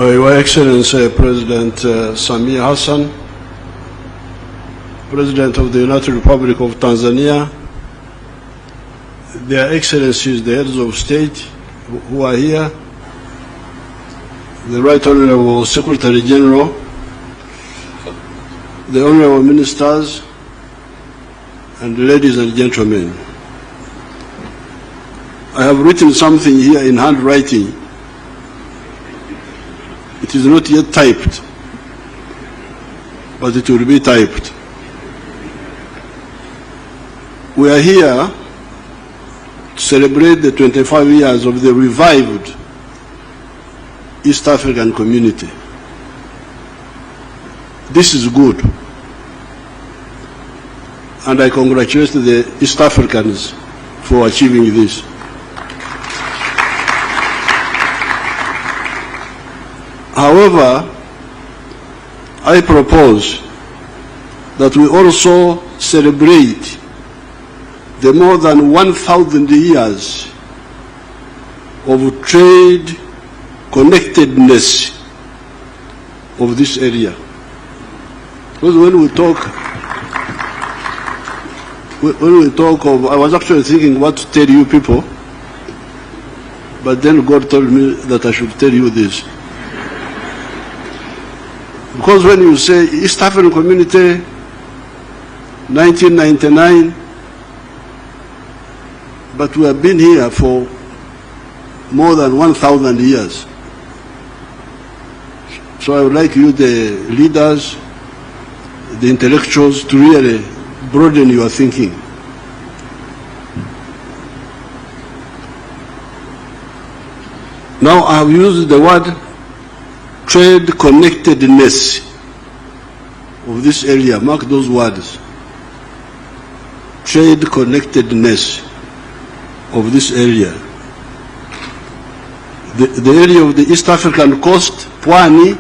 Your Excellency President Samia Hassan, President of the United Republic of Tanzania, Their Excellencies, the heads of state who are here, the Right Honorable Secretary General, the Honorable Ministers, and ladies and gentlemen. I have written something here in handwriting. It is not yet typed, but it will be typed. We are here to celebrate the 25 years of the revived East African community. This is good, and I congratulate the East Africans for achieving this. However, I propose that we also celebrate the more than 1,000 years of trade connectedness of this area. Because when we talk of, I was actually thinking what to tell you people, but then God told me that I should tell you this. Because when you say East African Community, 1999, but we have been here for more than 1,000 years. So I would like you, the leaders, the intellectuals, to really broaden your thinking. Now I have used the word trade connectedness of this area. Mark those words. Trade connectedness of this area. The area of the East African coast, Pwani,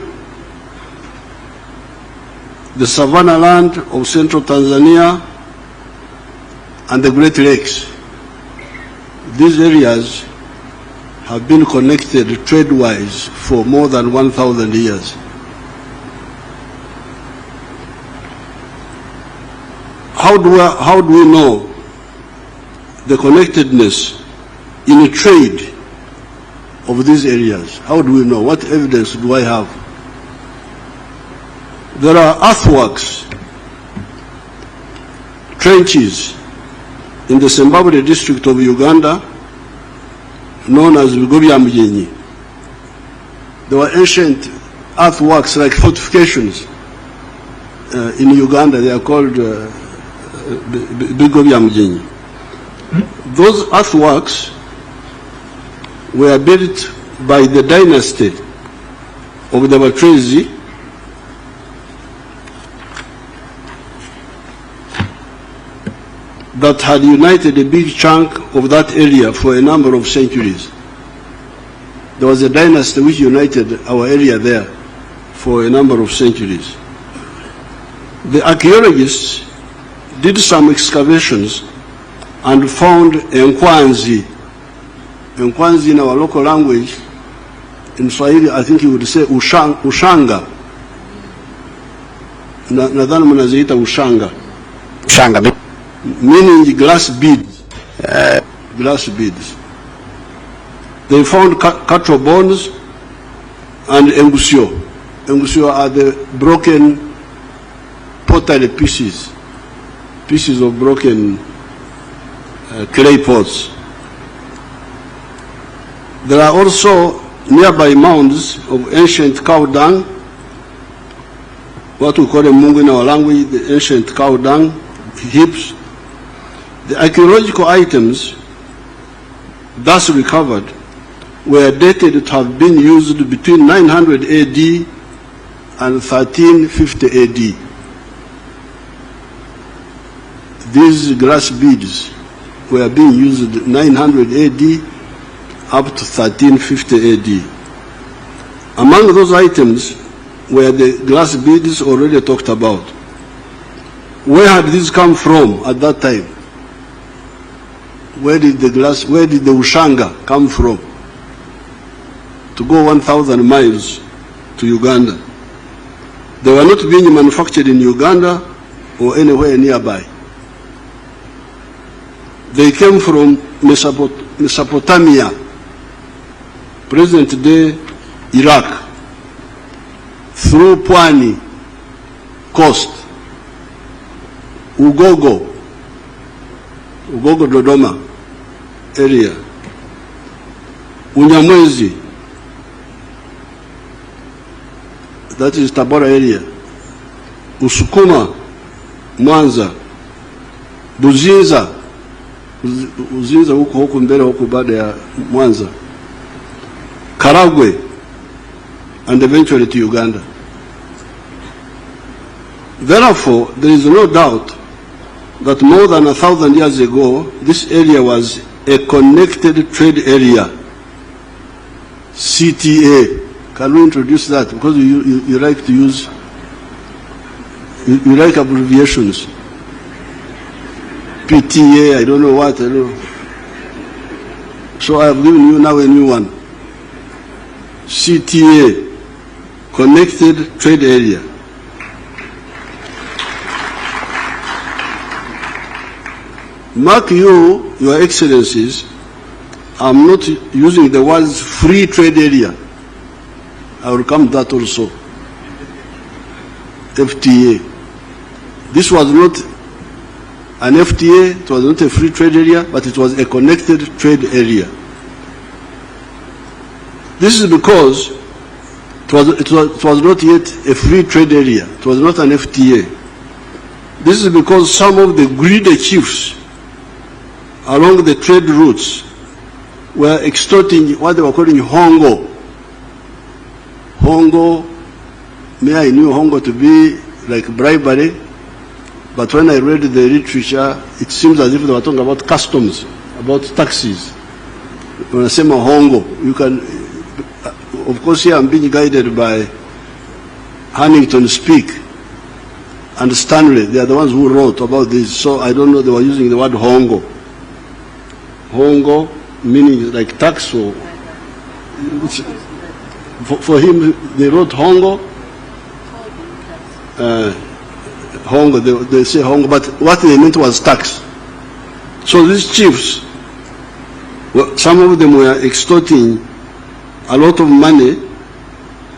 the Savannah land of central Tanzania, and the Great Lakes. These areas have been connected trade-wise for more than 1,000 years. How do we know the connectedness in a trade of these areas? How do we know? What evidence do I have? There are earthworks, trenches in the Zimbabwe district of Uganda, known as Mutembei. There were ancient earthworks like fortifications in Uganda. They are called Mutembei. Those earthworks were built by the dynasty of the Makwiny that had united a big chunk of that area for a number of centuries. There was a dynasty which united our area there for a number of centuries. The archaeologists did some excavations and found Nkwanzi. Nkwanzi in our local language, in Swahili I think you would say ushanga. Nadhani mnaziita ushanga. Ushanga meaning glass beads. Glass beads. They found cattle bones and engusio. Engusio are the broken pottery pieces of broken clay pots. There are also nearby mounds of ancient cow dung, what we call a mungu in our language, the ancient cow dung heaps. The archaeological items thus recovered were dated to have been used between 900 AD and 1350 AD. These glass beads were being used 900 AD up to 1350 AD. Among those items were the glass beads already talked about. Where had these come from at that time? Where did the ushanga come from? To go 1,000 miles to Uganda. They were not being manufactured in Uganda or anywhere nearby. They came from Mesopotamia, present-day Iraq, through Pwani coast, Ugogo Dodoma area, Unyamwezi, that is Tabora area, Usukuma, Mwanza, Buzinza huko mbele huko baada ya Mwanza, Karagwe, and eventually to Uganda. Therefore, there is no doubt that more than 1,000 years ago, this area was a connected trade area, CTA. Can we introduce that? Because you like to use, you like abbreviations. PTA, I don't know what, I don't know. So I have given you now a new one. CTA, Connected Trade Area. Mark you, Your Excellencies, I'm not using the words free trade area. I will come to that also. FTA. This was not an FTA, it was not a free trade area, but it was a connected trade area. This is because it was not yet a free trade area, it was not an FTA. This is because some of the greedy chiefs along the trade routes were extorting what they were calling hongo. Hongo, I knew hongo to be like bribery, but when I read the literature, it seems as if they were talking about customs, about taxes. When I say hongo, you can, of course here I'm being guided by Huntington Speak and Stanley. They are the ones who wrote about this, so I don't know, they were using the word hongo. Hongo meaning like tax, or for him they wrote hongo. Hongo, they say hongo, but what they meant was tax. So these chiefs, some of them were extorting a lot of money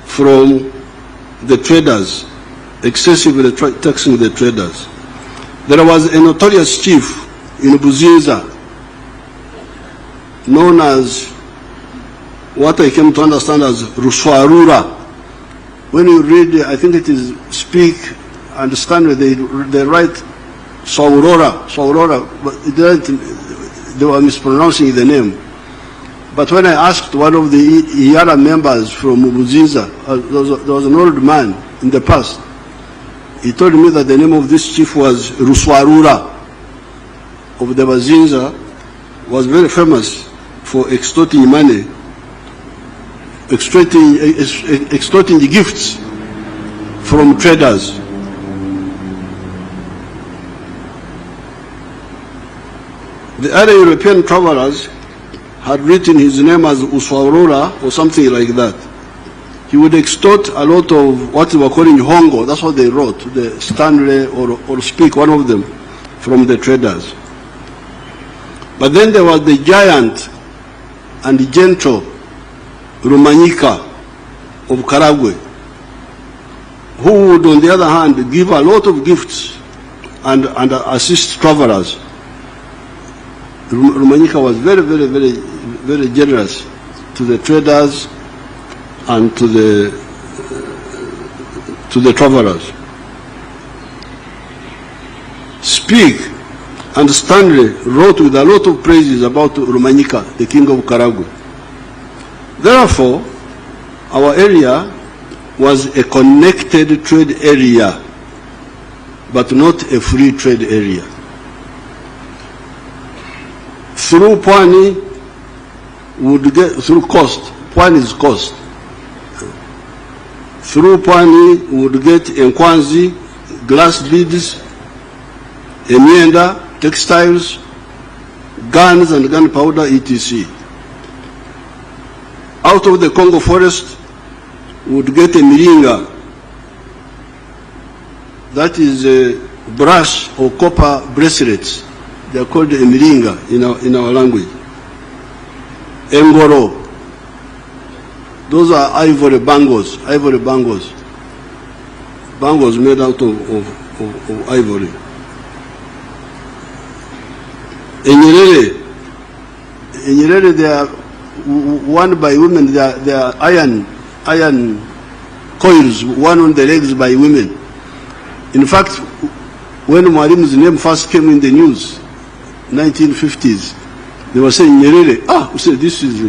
from the traders, excessively taxing the traders. There was a notorious chief in Buzinza, known as what I came to understand as Ruswarura. When you read, I think it is Speak, understand, they write Saurora, but they were mispronouncing the name. But when I asked one of the Iyara members from Buzinza, there was an old man in the past, he told me that the name of this chief was Ruswarura of the Buzinza, was very famous for extorting money, extorting gifts from traders. The other European travelers had written his name as Uswarora or something like that. He would extort a lot of what they were calling hongo, that's what they wrote, the Stanley or Speak, one of them, from the traders. But then there was the giant and the gentle Rumanyika of Karagwe, who would, on the other hand, give a lot of gifts and assist travelers. Rumanyika was very generous to the traders and to the travelers. Speak and Stanley wrote with a lot of praises about Rumanyika, the king of Karagwe. Therefore, our area was a connected trade area, but not a free trade area. Through Pwani, would get through coast. Pwani is coast. Through Pwani, would get Nkwanzi, glass beads, Emyenda, textiles, guns and gunpowder, etc. Out of the Congo forest, would get a miringa, that is brass or copper bracelets. They are called a miringa in our language. Engoro. Those are ivory bangles made out of ivory. In Yoweri, they are worn by women. They are iron coils worn on the legs by women. In fact, when Mwalimu's name first came in the news, 1950s, they were saying Yoweri. We said this is.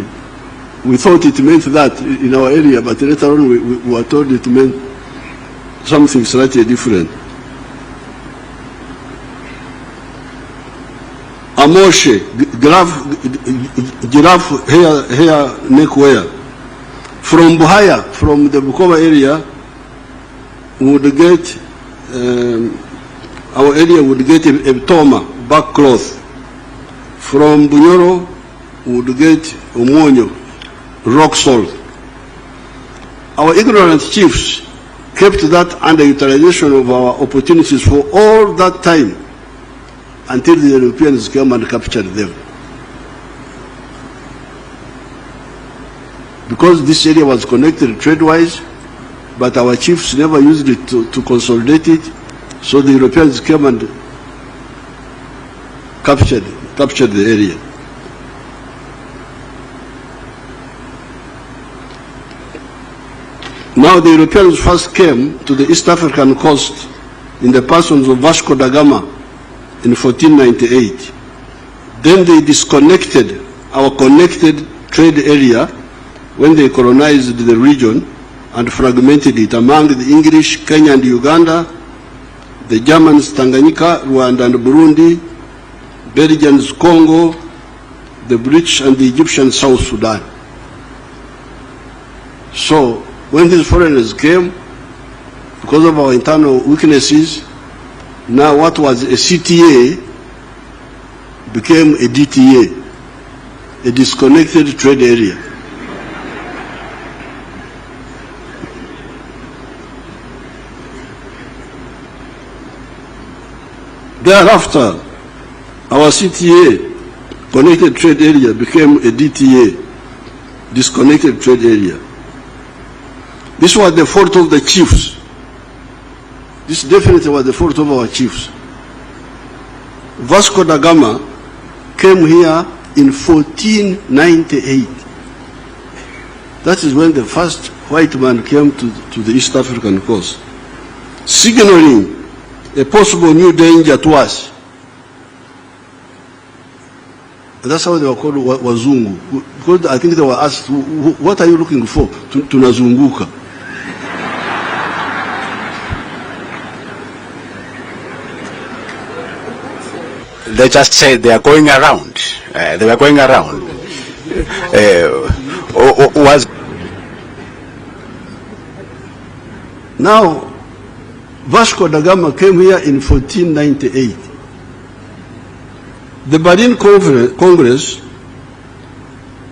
We thought it meant that in our area, but later on we were told it meant something slightly different. Amoshe, giraffe hair neck wear. From Buhaya, from the Bukoba area, would get our area would get a toma, back cloth. From Bunyoro, would get umonyo, rock salt. Our ignorant chiefs kept that underutilization of our opportunities for all that time until the Europeans came and captured them. Because this area was connected trade-wise, but our chiefs never used it to consolidate it, so the Europeans came and captured the area. Now the Europeans first came to the East African coast in the persons of Vasco da Gama in 1498. Then they disconnected our connected trade area when they colonized the region and fragmented it among the English, Kenya and Uganda, the Germans, Tanganyika, Rwanda and Burundi, Belgians, Congo, the British and the Egyptians, South Sudan. So when these foreigners came, because of our internal weaknesses, now what was a CTA became a DTA, a disconnected trade area. Thereafter, our CTA, connected trade area, became a DTA, disconnected trade area. This was the fault of the chiefs. This definitely was the fault of our chiefs. Vasco da Gama came here in 1498. That is when the first white man came to the East African coast, signaling a possible new danger to us. That's how they were called Wazungu. Because I think they were asked, what are you looking for? Tunazunguka. They just said they are going around. They were going around. Now, Vasco da Gama came here in 1498. The Berlin Congress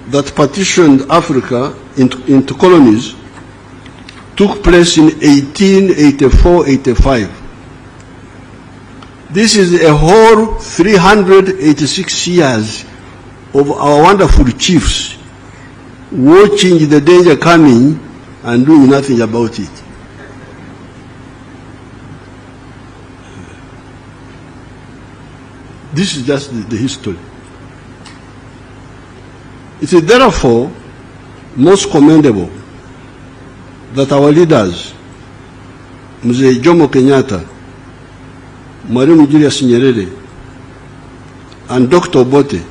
that partitioned Africa into colonies took place in 1884-85. This is a whole 386 years of our wonderful chiefs watching the danger coming and doing nothing about it. This is just the history. It is therefore most commendable that our leaders, Mzee Jomo Kenyatta, Mwalimu Julius Nyerere, and Dr. Bote,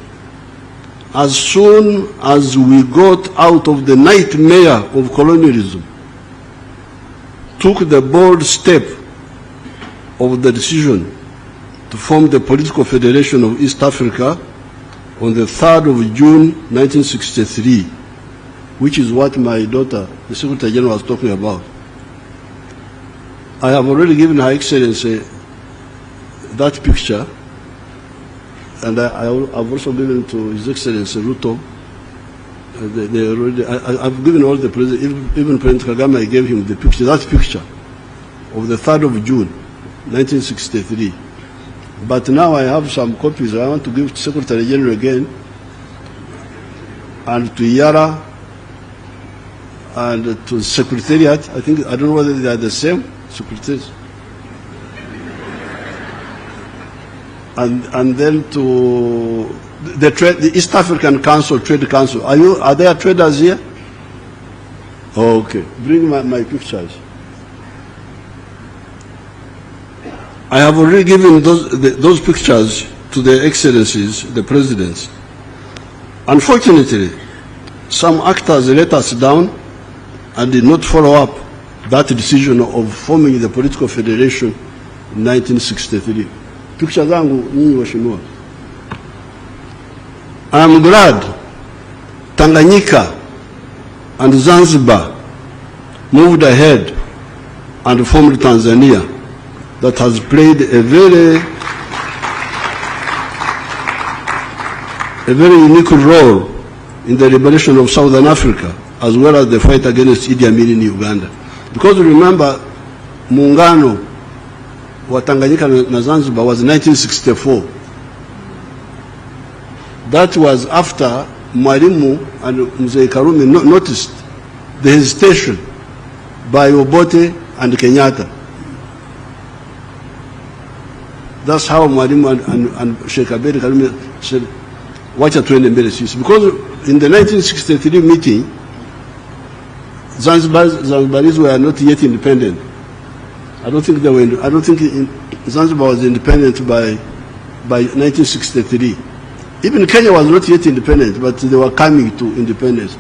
as soon as we got out of the nightmare of colonialism, took the bold step of the decision to form the Political Federation of East Africa on the 3rd of June 1963, which is what my daughter, the Secretary General, was talking about. I have already given Her Excellency that picture, and I have also given to His Excellency Ruto They already, I've given all the president, even President Kagame, I gave him the picture, that picture of the 3rd of June, 1963. But now I have some copies I want to give to Secretary General again, and to Yara, and to Secretariat. I think, I don't know whether they are the same secretaries. And then to the East African Council, Trade Council. Are there traders here? Oh, okay. Bring my pictures. I have already given those pictures to their excellencies, the presidents. Unfortunately, some actors let us down and did not follow up that decision of forming the political federation in 1963. Picture zangu nyinyi waheshimiwa. I am glad Tanganyika and Zanzibar moved ahead and formed Tanzania, that has played a very unique role in the liberation of Southern Africa, as well as the fight against Idi Amin in Uganda. Because remember, muungano wa Tanganyika na Zanzibar was 1964. That was after Mwalimu and Mzee Karume noticed the hesitation by Obote and Kenyatta. That's how Mwalimu and Sheikh Abedi Karume said, wacha tuende mbele sisi. Because in the 1963 meeting, Zanzibaris were not yet independent. I don't think Zanzibar was independent by 1963. Even Kenya was not yet independent, but they were coming to independence.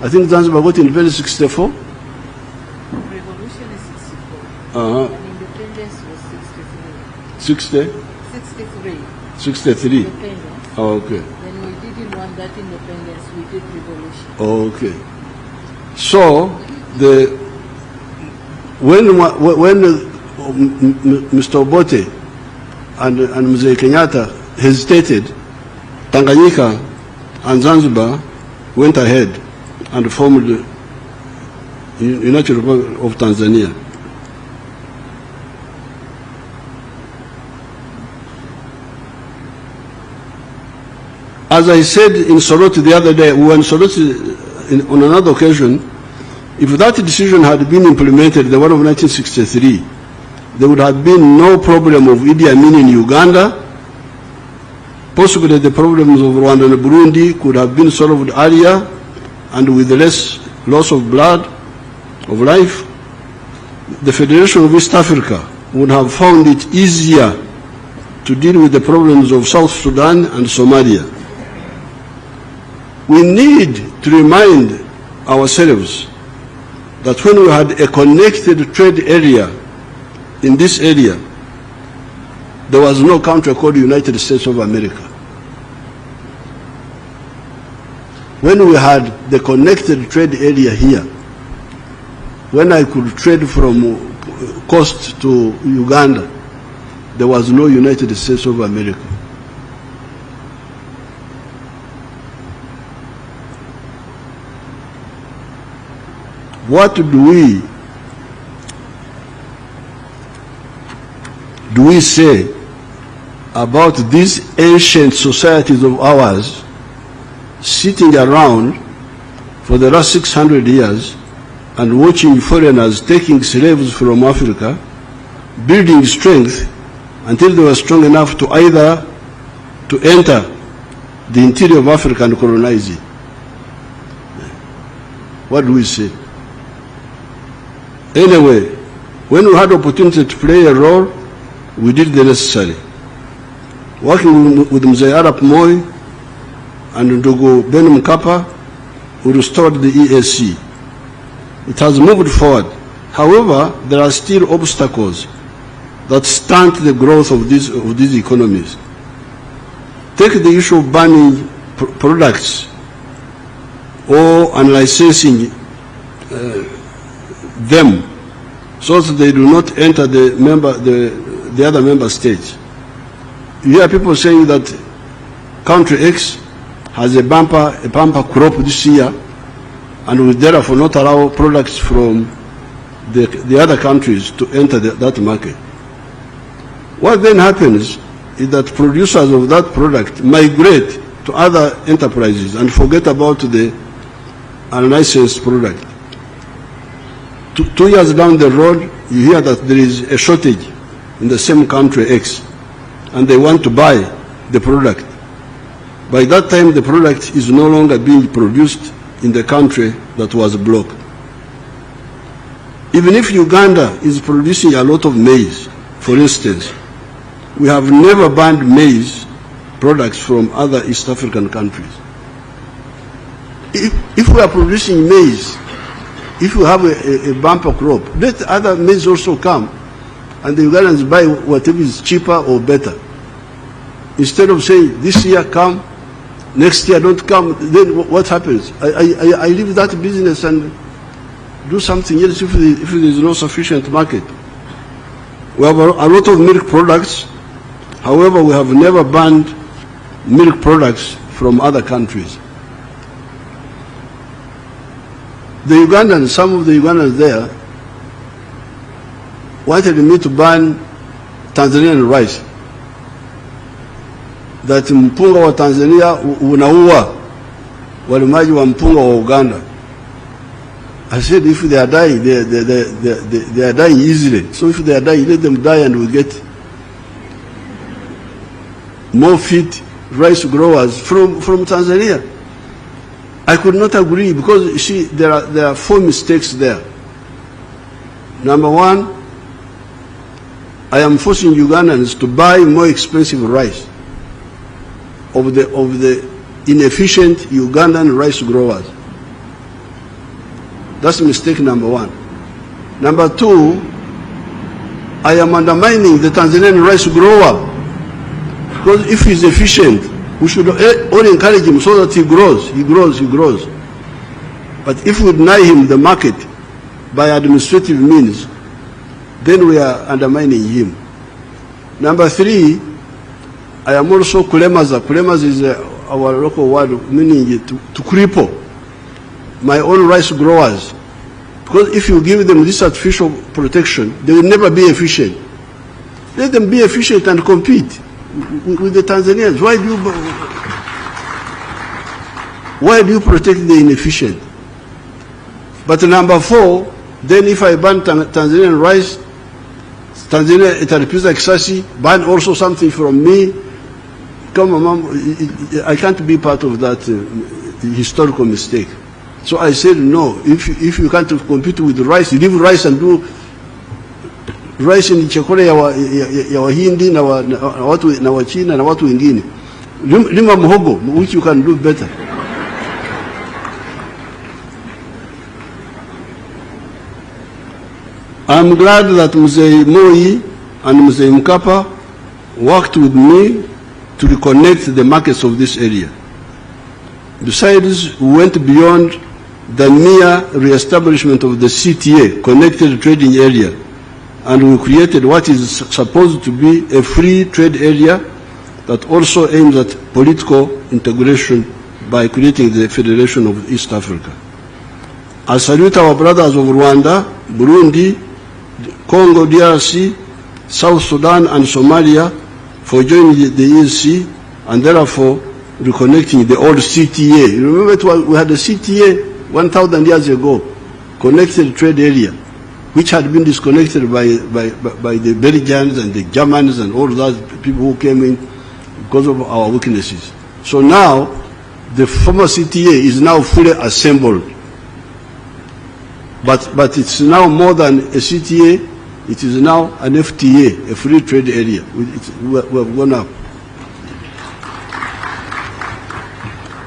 I think Zanzibar got independence in 64. Revolution is 64. And independence was 63. 63. Independence. Oh, okay. When we didn't want that independence, we did revolution. Oh, okay. So when Mr. Obote and Mzee Kenyatta hesitated, Tanganyika and Zanzibar went ahead and formed the United Republic of Tanzania. As I said in Soroti the other day, we were in Soroti on another occasion, if that decision had been implemented, the one of 1963, there would have been no problem of Idi Amin in Uganda. Possibly the problems of Rwanda and Burundi could have been solved earlier and with less loss of blood, of life. The Federation of East Africa would have found it easier to deal with the problems of South Sudan and Somalia. We need to remind ourselves that when we had a connected trade area in this area, there was no country called United States of America. When we had the connected trade area here, when I could trade from coast to Uganda, there was no United States of America. What do we say about these ancient societies of ours sitting around for the last 600 years and watching foreigners taking slaves from Africa, building strength until they were strong enough to either to enter the interior of Africa and colonize it? What do we say? Anyway, when we had opportunity to play a role, we did the necessary. Working with Mzee Arap Moi and Ndugu Ben Mkapa, we restored the EAC. It has moved forward. However, there are still obstacles that stunt the growth of these economies. Take the issue of banning products or unlicensing them so that they do not enter the other member states. You hear people saying that country X has a bumper crop this year, and will therefore not allow products from the other countries to enter that market. What then happens is that producers of that product migrate to other enterprises and forget about the unlicensed product. 2 years down the road, you hear that there is a shortage in the same country X, and they want to buy the product. By that time, the product is no longer being produced in the country that was blocked. Even if Uganda is producing a lot of maize, for instance, we have never banned maize products from other East African countries. If we are producing maize, if we have a bumper crop, let other maize also come, and the Ugandans buy whatever is cheaper or better. Instead of saying, this year come, next year don't come, then what happens? I leave that business and do something else if there is no sufficient market. We have a lot of milk products. However, we have never banned milk products from other countries. The Ugandans, some of the Ugandans there, wanted me to ban Tanzanian rice. That mpunga wa Tanzania unaua walimaji wa mpunga wa Uganda. I said, if they are dying, they are dying easily. So if they are dying, let them die and we get more fit rice growers from Tanzania. I could not agree because, you see, there are 4 mistakes there. Number one, I am forcing Ugandans to buy more expensive rice of the inefficient Ugandan rice growers. That's mistake number one. Number two, I am undermining the Tanzanian rice grower, because if he's efficient, we should all encourage him so that he grows. But if we deny him the market by administrative means, then we are undermining him. Number three, I am also kulemaza. Kulemaza is our local word meaning to cripple my own rice growers. Because if you give them this artificial protection, they will never be efficient. Let them be efficient and compete with the Tanzanians. Why do you protect the inefficient? But number four, then if I ban Tanzanian rice, Tanzania italipiza kisasi, ban also something from me. Come on, I can't be part of that historical mistake. So I said no. If you can't compete with rice, leave rice and do rice in chakula ya Wahindi na Wachina na watu wengine. Lima muhogo, which you can do better. I'm glad that Mzee Moi and Mzee Mkapa worked with me to reconnect the markets of this area. Besides, we went beyond the mere re-establishment of the CTA, Connected Trading Area, and we created what is supposed to be a free trade area that also aims at political integration by creating the Federation of East Africa. I salute our brothers of Rwanda, Burundi, Congo, DRC, South Sudan, and Somalia for joining the EAC and therefore reconnecting the old CTA. You remember we had a CTA 1,000 years ago, Connected Trade Area, which had been disconnected by the Belgians and the Germans and all those people who came in because of our weaknesses. So now, the former CTA is now fully assembled. But it's now more than a CTA, it is now an FTA, a free trade area. We have gone up.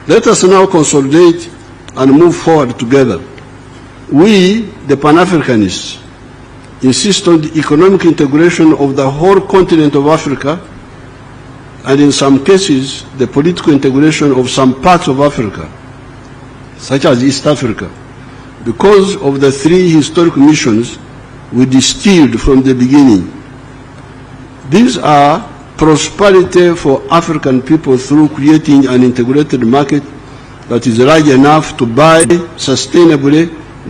Let us now consolidate and move forward together. We, the Pan-Africanists, insist on the economic integration of the whole continent of Africa, and in some cases, the political integration of some parts of Africa, such as East Africa, because of the 3 historic missions we distilled from the beginning. These are prosperity for African people through creating an integrated market that is large enough to buy sustainably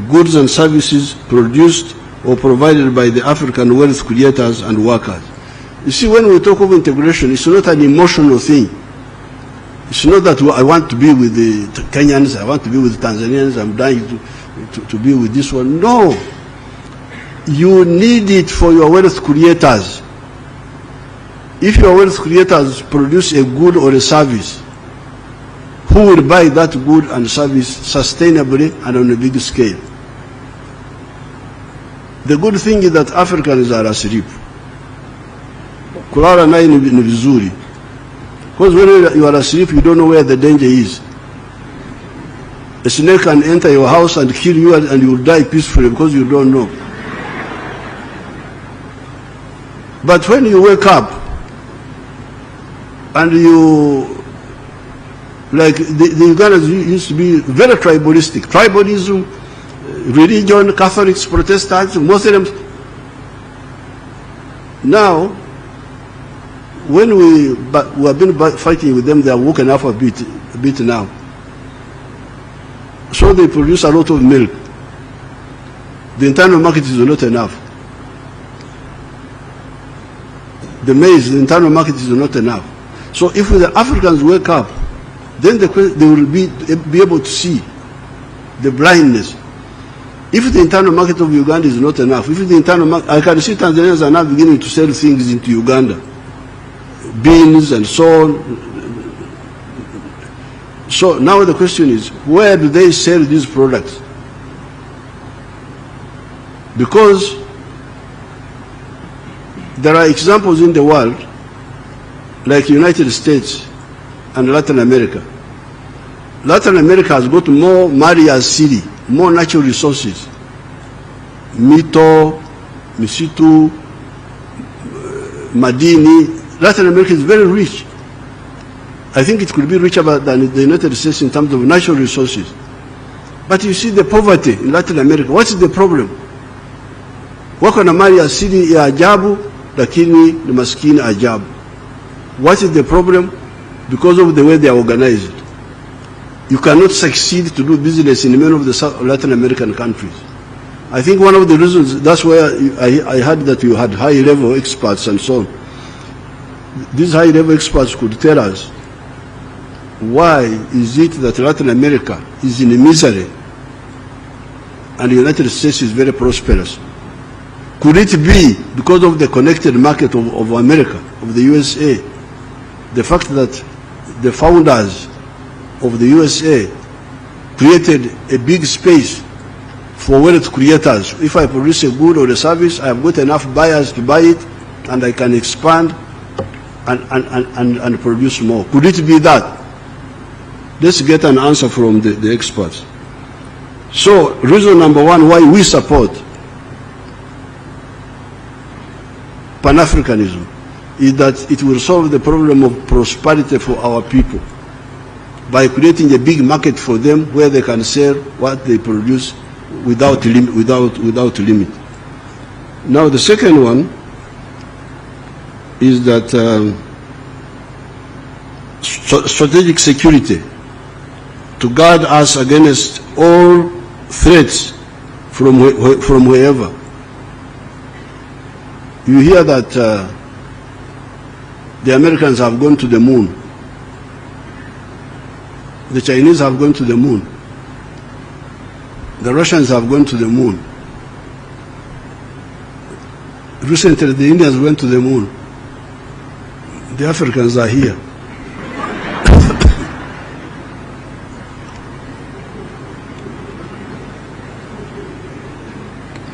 goods and services produced or provided by the African wealth creators and workers. You see, when we talk of integration, it's not an emotional thing. It's not that I want to be with the Kenyans, I want to be with the Tanzanians, I'm dying to be with this one. No. You need it for your wealth creators. If your wealth creators produce a good or a service, who will buy that good and service sustainably and on a big scale? The good thing is that Africans are asleep. Kulala naye ni vizuri. Because when you are asleep, you don't know where the danger is. A snake can enter your house and kill you, and you will die peacefully because you don't know. But when you wake up and you, like the Ugandans used to be very tribalistic. Tribalism, religion, Catholics, Protestants, Muslims. Now, when we have been fighting with them, they are woken up a bit now. So they produce a lot of milk. The internal market is not enough. The maize, the internal market is not enough. So if the Africans wake up, then they will be able to see the blindness. If the internal market of Uganda is not enough, if the internal market, I can see Tanzanians are now beginning to sell things into Uganda, beans and so on. So now the question is, where do they sell these products? Because there are examples in the world, like United States and Latin America. Latin America has got more Maria City, more natural resources. Mito, Misitu, Madini. Latin America is very rich. I think it could be richer than the United States in terms of natural resources. But you see the poverty in Latin America. What is the problem? Wako na mali asili ya ajabu, lakini ni maskini ajabu. What is the problem? Because of the way they are organized. You cannot succeed to do business in many of the Latin American countries. I think one of the reasons, that's why I heard that you had high-level experts and so on. These high-level experts could tell us, why is it that Latin America is in misery and the United States is very prosperous? Could it be because of the connected market of America, of the USA? The fact that the founders of the USA created a big space for wealth creators. If I produce a good or a service, I have got enough buyers to buy it, and I can expand and produce more. Could it be that? Let's get an answer from the experts. So, reason number one why we support Pan-Africanism is that it will solve the problem of prosperity for our people by creating a big market for them where they can sell what they produce without limit. Now the second one is that strategic security, to guard us against all threats from wherever. You hear that the Americans have gone to the moon. The Chinese have gone to the moon. The Russians have gone to the moon. Recently, the Indians went to the moon. The Africans are here.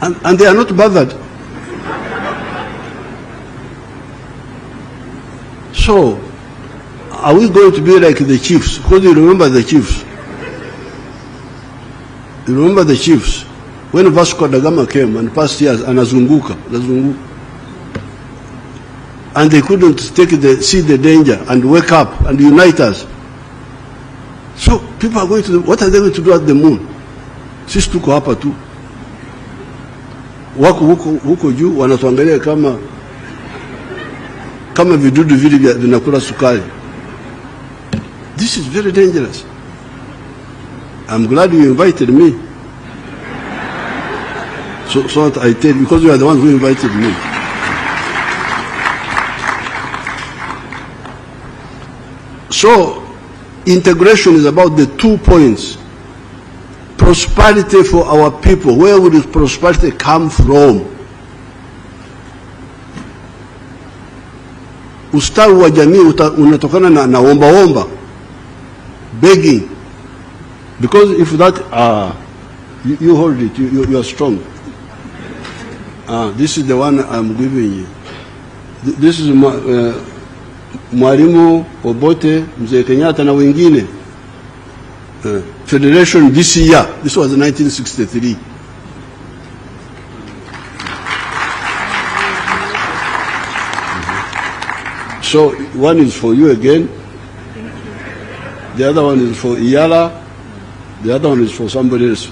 and they are not bothered. So, are we going to be like the chiefs? Because you remember the chiefs. You remember the chiefs. When Vasco da Gama came and passed years, anazunguka. And they couldn't see the danger and wake up and unite us. So people are going to, what are they going to do at the moon? Sisi tuko hapa tu. Wako huko juu wanatuangalia kama kama vidudu vile vinakula sukari. This is very dangerous. I'm glad you invited me. So that I tell you, because you are the ones who invited me. So, integration is about the 2 points. Prosperity for our people. Where would this prosperity come from? Ustawi wa jamii unatokana na omba, begging. Because if that, you hold it, you are strong. This is the one I'm giving you. This is Mwalimu Obote, Mzee Kenyatta na wengine. Federation this year. This was 1963. So one is for you again. The other one is for Iyala. The other one is for somebody else.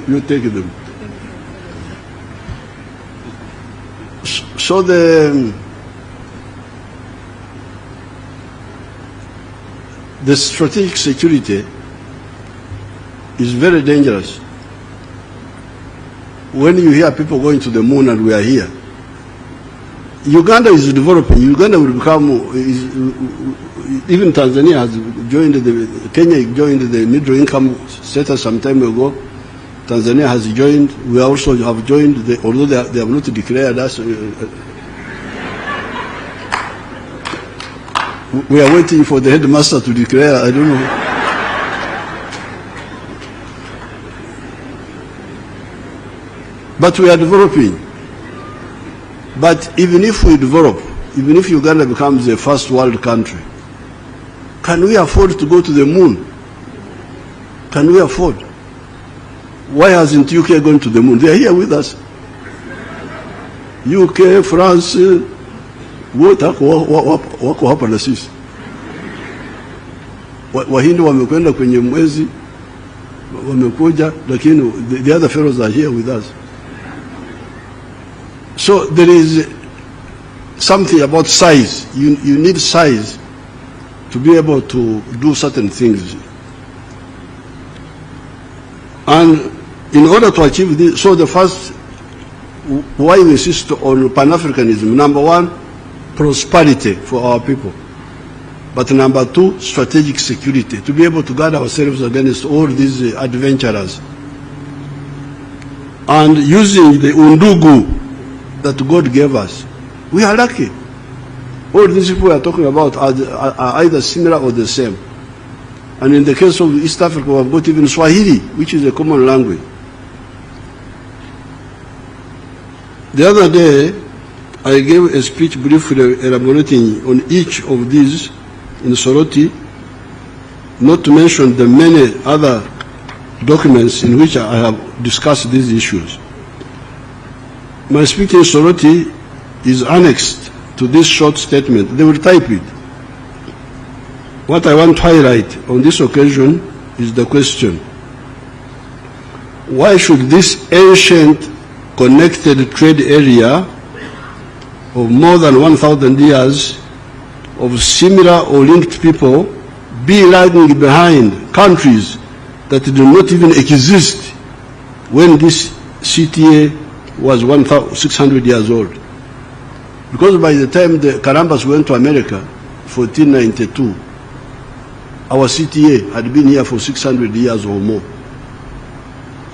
You take them. So the strategic security is very dangerous. When you hear people going to the moon and we are here, Uganda is developing. Uganda will become, even Tanzania has joined Kenya joined the middle income status some time ago. Tanzania has joined. We also have joined, although they have not declared us. We are waiting for the headmaster to declare, I don't know. But we are developing. But even if we develop, even if Uganda becomes a first world country, can we afford to go to the moon? Can we afford? Why hasn't UK gone to the moon? They are here with us. UK, France, wako hapa na sisi. Wahindi wamekwenda kwenye mwezi, wamekuja, lakini the other fellows are here with us. So there is something about size. You need size to be able to do certain things. And in order to achieve this, so the first, why we insist on Pan-Africanism, number one, prosperity for our people. But number two, strategic security, to be able to guard ourselves against all these adventurers. And using the undugu that God gave us. We are lucky. All these people we are talking about are either similar or the same. And in the case of East Africa, we have got even Swahili, which is a common language. The other day, I gave a speech briefly elaborating on each of these in Soroti, not to mention the many other documents in which I have discussed these issues. My speech in Soroti is annexed to this short statement. They will type it. What I want to highlight on this occasion is the question: why should this ancient connected trade area of more than 1,000 years of similar or linked people be lagging behind countries that do not even exist when this CTA was 1,600 years old? Because by the time the Karambas went to America, 1492, our CTA had been here for 600 years or more.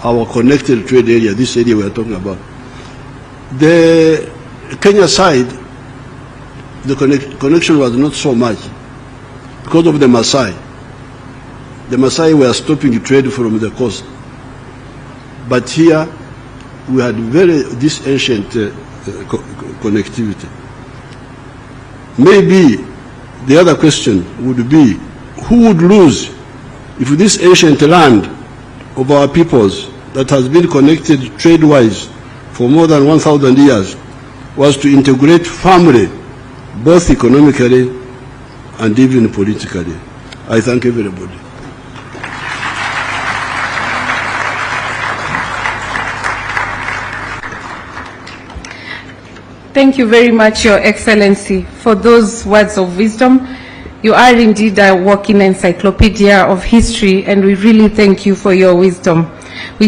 Our connected trade area, this area we are talking about. The Kenya side, the connection was not so much because of the Maasai. The Maasai were stopping trade from the coast. But here, we had this ancient connectivity. Maybe the other question would be, who would lose if this ancient land of our peoples that has been connected trade-wise for more than 1,000 years was to integrate family, both economically and even politically? I thank everybody. Thank you very much, Your Excellency, for those words of wisdom. You are indeed a walking encyclopedia of history, and we really thank you for your wisdom. We